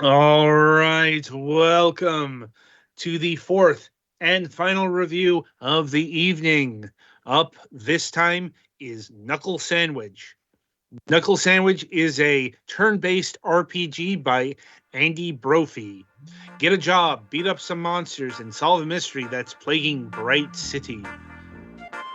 All right, welcome to the fourth and final review of the evening. Up this time is Knuckle Sandwich. Knuckle Sandwich is a turn based RPG by Andy Brophy. Get a job, beat up some monsters, and solve a mystery that's plaguing Bright City.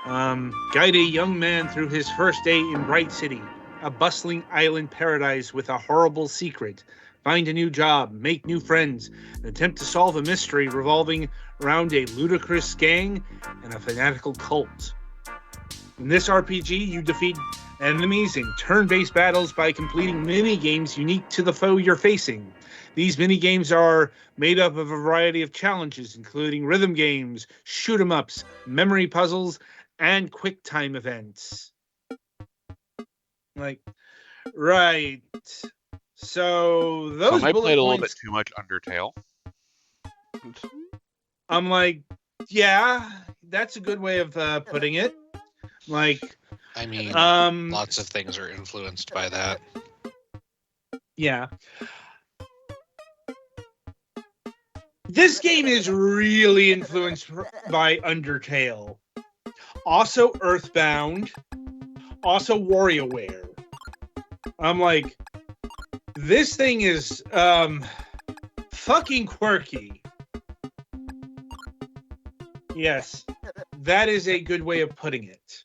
Guide a young man through his first day in Bright City, a bustling island paradise with a horrible secret. Find a new job, make new friends, and attempt to solve a mystery revolving around a ludicrous gang and a fanatical cult. In this RPG, you defeat enemies in turn-based battles by completing mini-games unique to the foe you're facing. These mini-games are made up of a variety of challenges, including rhythm games, shoot-'em-ups, memory puzzles, and quick time events. Right. So those I played bullet a little bit points, too much Undertale. I'm like, yeah, that's a good way of putting it. I mean, lots of things are influenced by that. Yeah. This game is really influenced by Undertale. Also Earthbound. Also WarioWare. I'm like, this thing is fucking quirky. Yes, that is a good way of putting it.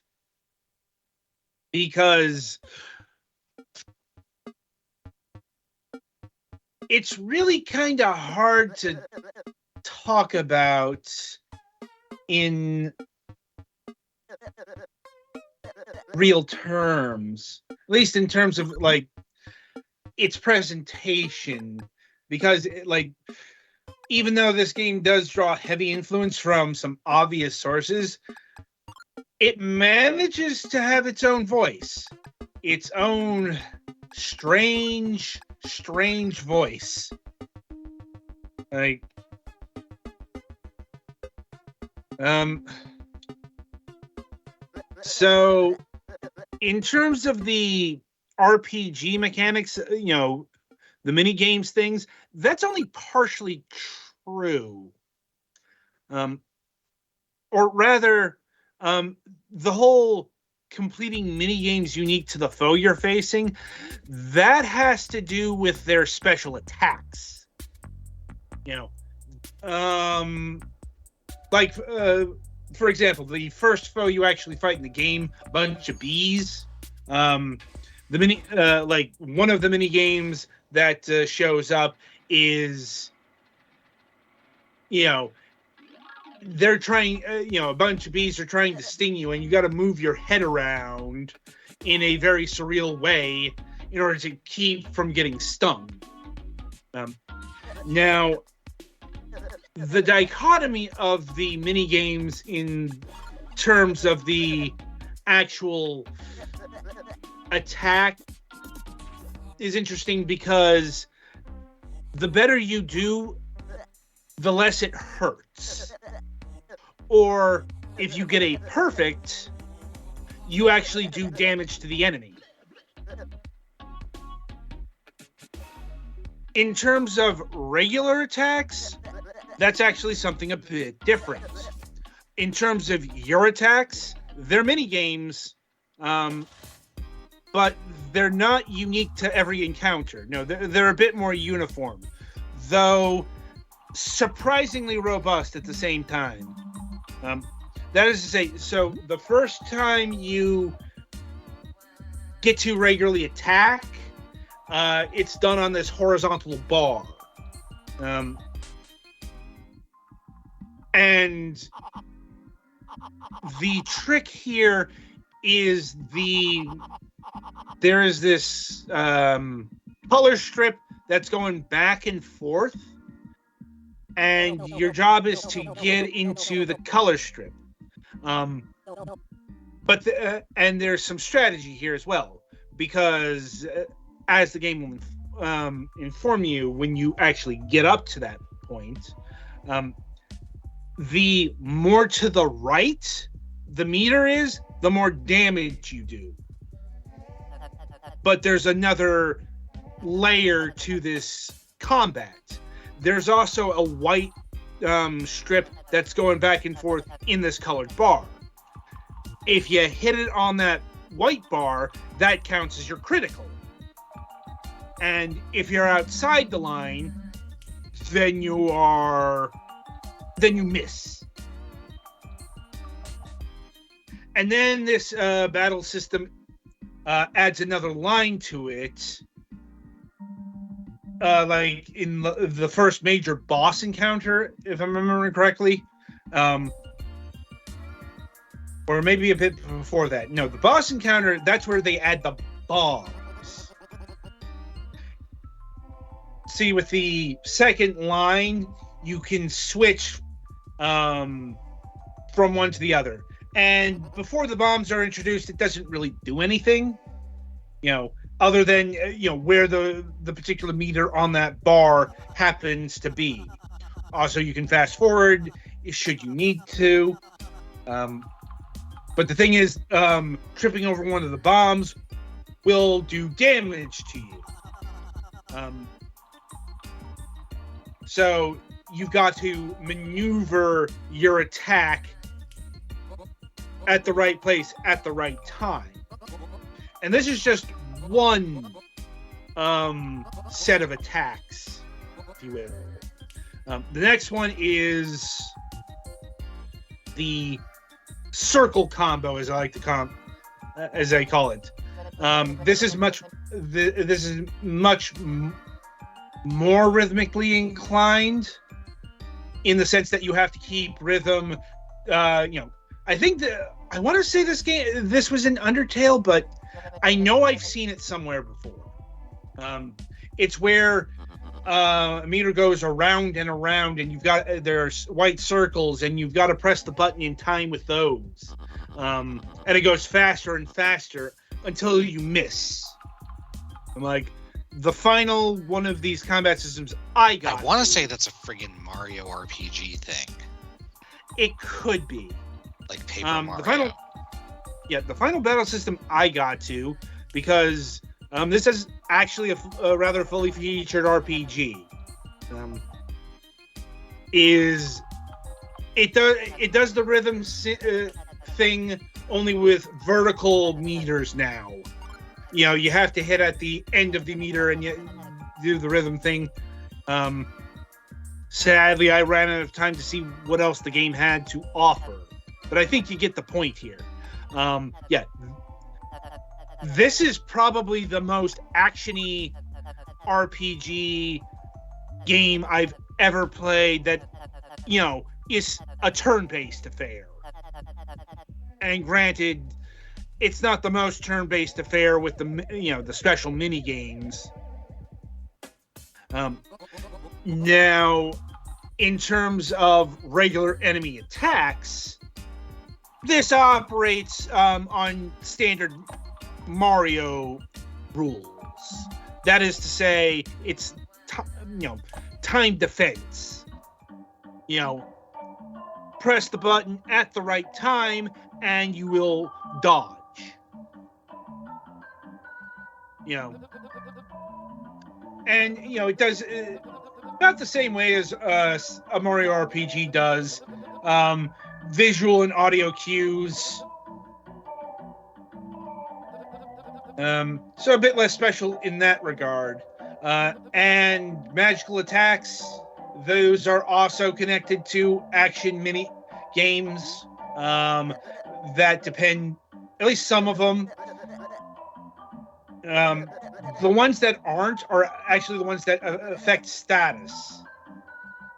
Because it's really kind of hard to talk about in real terms, at least in terms of like its presentation, because even though this game does draw heavy influence from some obvious sources, it manages to have its own voice, its own strange voice. So in terms of the RPG mechanics, the mini games things, that's only partially true. Or rather, the whole completing mini games unique to the foe you're facing, that has to do with their special attacks. For example, the first foe you actually fight in the game, a bunch of bees. One of the mini games that shows up is, they're trying, a bunch of bees are trying to sting you, and you got to move your head around in a very surreal way in order to keep from getting stung. Now, the dichotomy of the mini games in terms of the actual attack is interesting, because the better you do, the less it hurts. Or if you get a perfect, you actually do damage to the enemy. In terms of regular attacks, that's actually something a bit different. In terms of your attacks, they're mini games, but they're not unique to every encounter. No, they're a bit more uniform, though surprisingly robust at the same time. That is to say, so the first time you get to regularly attack, it's done on this horizontal bar. And the trick here is there is this color strip that's going back and forth, and your job is to get into the color strip. But there's some strategy here as well, because as the game will inform you when you actually get up to that point, the more to the right the meter is, the more damage you do. But there's another layer to this combat. There's also a white strip that's going back and forth in this colored bar. If you hit it on that white bar, that counts as your critical. And if you're outside the line, then you miss. And then this battle system adds another line to it. Like in the first major boss encounter, if I'm remembering correctly. Or maybe a bit before that. No, the boss encounter, that's where they add the bombs. See, with the second line, you can switch from one to the other. And before the bombs are introduced, it doesn't really do anything. Other than where the particular meter on that bar happens to be. Also, you can fast forward should you need to. But the thing is, tripping over one of the bombs will do damage to you. So you've got to maneuver your attack at the right place at the right time. And this is just one set of attacks, if you will. The next one is the circle combo, as I call it. This is much more rhythmically inclined, in the sense that you have to keep rhythm. I think I want to say this was in Undertale, but I know I've seen it somewhere before. It's where a meter goes around and around, and there's white circles, and you've got to press the button in time with those. And it goes faster and faster until you miss. I'm like, the final one of these combat systems I want to say that's a friggin' Mario RPG thing. It could be. Like Paper Mario. The final battle system I got to, because this is actually a rather fully featured RPG. It does the rhythm thing only with vertical meters now. You have to hit at the end of the meter and you do the rhythm thing. Sadly, I ran out of time to see what else the game had to offer, but I think you get the point here. This is probably the most actiony RPG game I've ever played that, is a turn-based affair. And granted, it's not the most turn-based affair with the special mini games. Now, in terms of regular enemy attacks, this operates on standard Mario rules. That is to say, it's time defense. Press the button at the right time and you will dodge. And it does not the same way as a Mario RPG does. Visual and audio cues. So a bit less special in that regard. And magical attacks, those are also connected to action mini games that depend, at least some of them. The ones that aren't are actually the ones that affect status.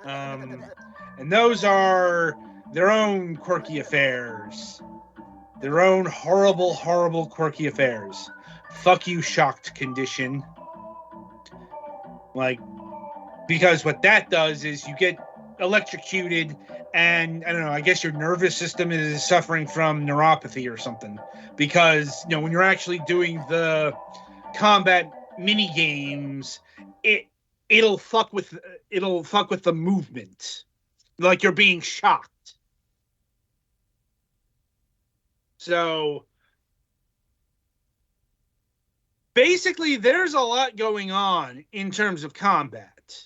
And those are their own quirky affairs. Their own horrible, horrible, quirky affairs. Fuck you, shocked condition. Because what that does is you get electrocuted and, I don't know, I guess your nervous system is suffering from neuropathy or something. Because, when you're actually doing the combat mini games, it'll fuck with the movement. Like you're being shocked. So basically, there's a lot going on in terms of combat.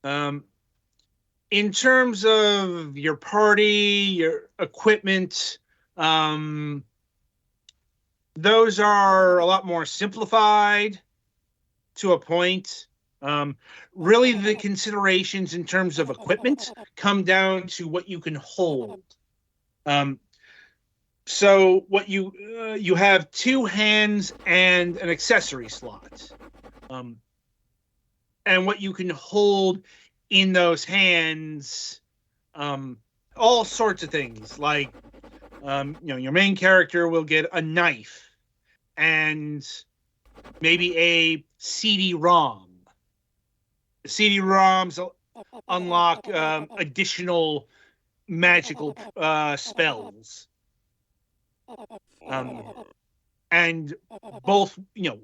In terms of your party, your equipment, those are a lot more simplified to a point. Really, the considerations in terms of equipment come down to what you can hold. So what you have 2 hands and an accessory slot, and what you can hold in those hands, all sorts of things. Like, your main character will get a knife and maybe a CD-ROM. The CD-ROMs unlock additional magical spells. And both, the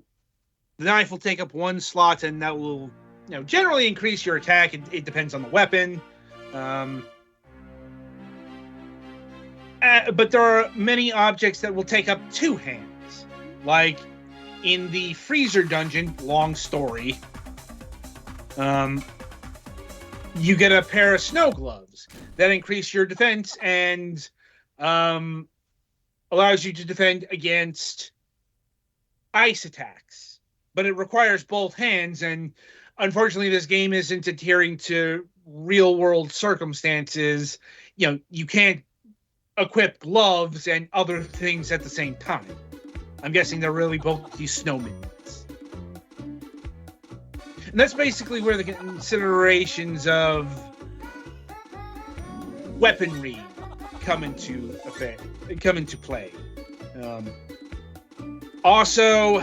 knife will take up 1 slot, and that will, generally increase your attack. It depends on the weapon. But there are many objects that will take up 2 hands. Like in the freezer dungeon, long story, you get a pair of snow gloves that increase your defense and allows you to defend against ice attacks. But it requires both hands, and unfortunately this game isn't adhering to real world circumstances. You can't equip gloves and other things at the same time. I'm guessing they're really both these snow mittens. And that's basically where the considerations of weaponry come into play. Also,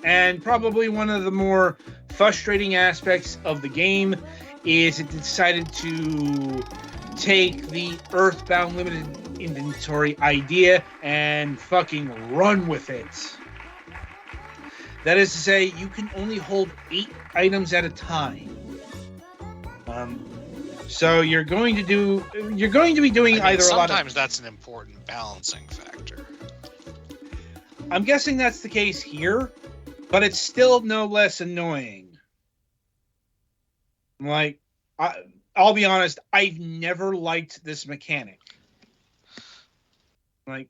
and probably one of the more frustrating aspects of the game, is it decided to take the Earthbound limited inventory idea and fucking run with it. That is to say, you can only hold 8 items at a time. So you're going to be doing either a lot of... Sometimes that's an important balancing factor. I'm guessing that's the case here, but it's still no less annoying. Like, I'll be honest, I've never liked this mechanic. Like,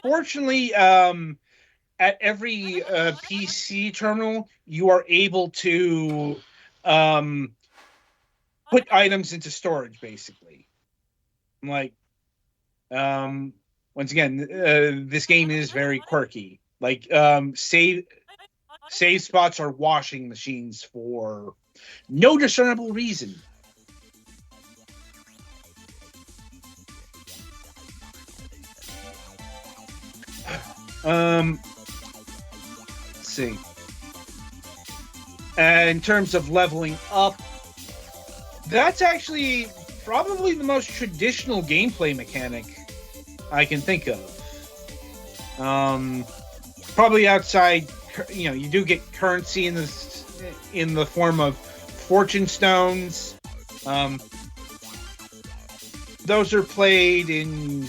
fortunately, at every PC terminal, you are able to put items into storage, basically. Like, once again, this game is very quirky. Like, save spots are washing machines for no discernible reason. Let's see. In terms of leveling up, that's actually probably the most traditional gameplay mechanic I can think of. Probably outside, you do get currency in the form of fortune stones. Those are played in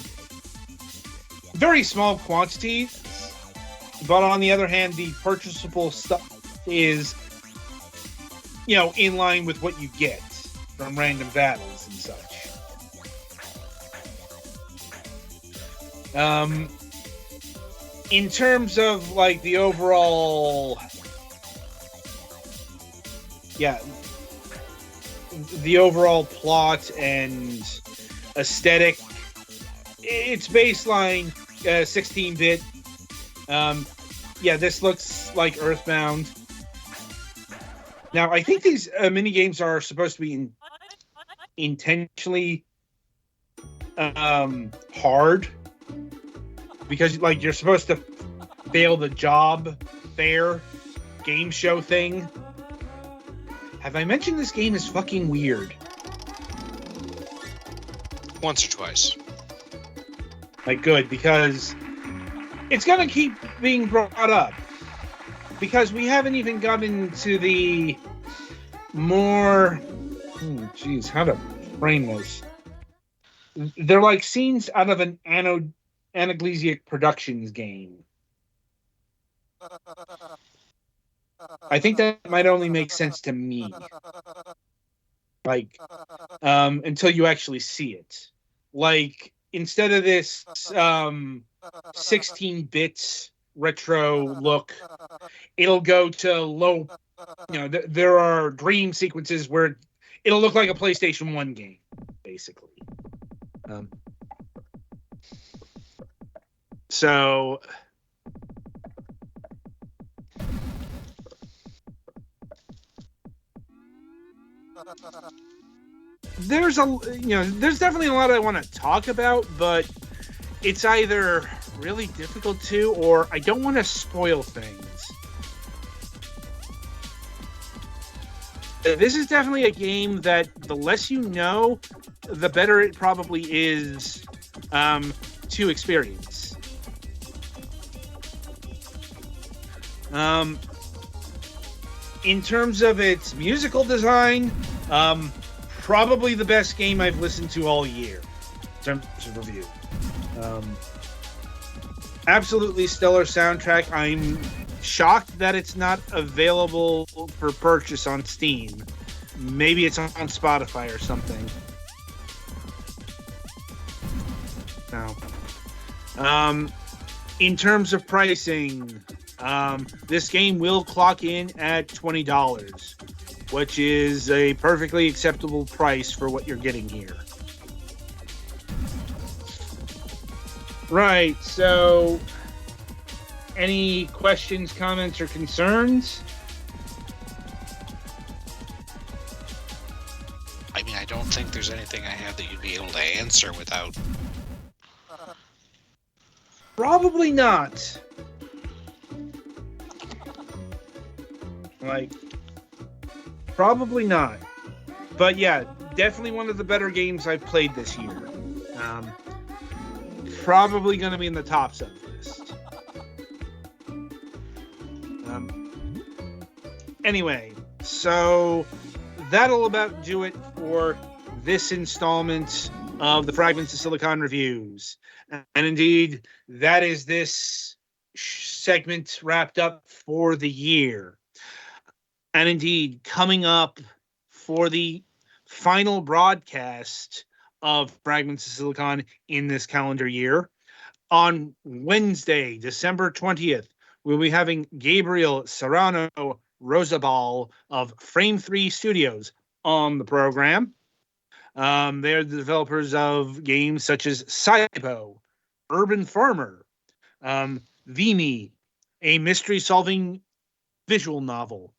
very small quantities, but on the other hand, the purchasable stuff is, in line with what you get from random battles and such. In terms of like the overall, the overall plot and aesthetic, it's baseline 16-bit. This looks like Earthbound. Now, I think these mini games are supposed to be intentionally hard, because you're supposed to fail the job fair game show thing. Have I mentioned this game is fucking weird? Once or twice. Good, because it's gonna keep being brought up, because we haven't even gotten to the more how to frame this. They're like scenes out of an Anaglesic Productions game. I think that might only make sense to me. Like, until you actually see it. Like, instead of this 16 bits retro look, it'll go to low. There are dream sequences where it'll look like a PlayStation 1 game, basically. So there's definitely a lot I want to talk about, but it's either really difficult to, or I don't want to spoil things. This is definitely a game that the less you know, the better it probably is to experience. In terms of its musical design, probably the best game I've listened to all year in terms of review. Absolutely stellar soundtrack. I'm shocked that it's not available for purchase on Steam. Maybe it's on Spotify or something. No. In terms of pricing, this game will clock in at $20, which is a perfectly acceptable price for what you're getting here. Right, so any questions, comments, or concerns? I mean, I don't think there's anything I have that you'd be able to answer without. Probably not. Probably not. But yeah, definitely one of the better games I've played this year. Probably going to be in the tops of this. Anyway, so that'll about do it for this installment of the Fragments of Silicon reviews. And indeed, that is this segment wrapped up for the year. And indeed, coming up for the final broadcast of Fragments of Silicon in this calendar year, on Wednesday, December 20th, we'll be having Gabriel Serrano Rosabal of Frame 3 Studios on the program. They're the developers of games such as Cybo, Urban Farmer, Vimy, a mystery-solving visual novel,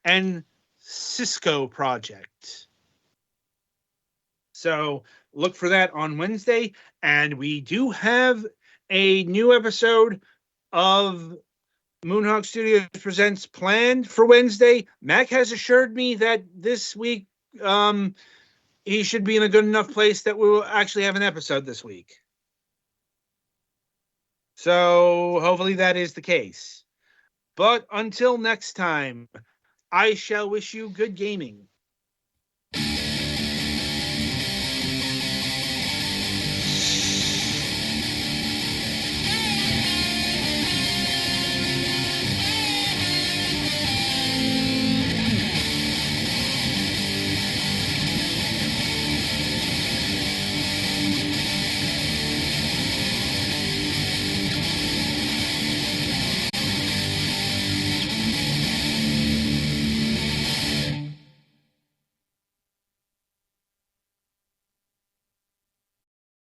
and Cisco Project. So look for that on Wednesday. And we do have a new episode of Moonhawk Studios Presents planned for Wednesday. Mac has assured me that this week he should be in a good enough place that we will actually have an episode this week. So hopefully that is the case. But until next time, I shall wish you good gaming.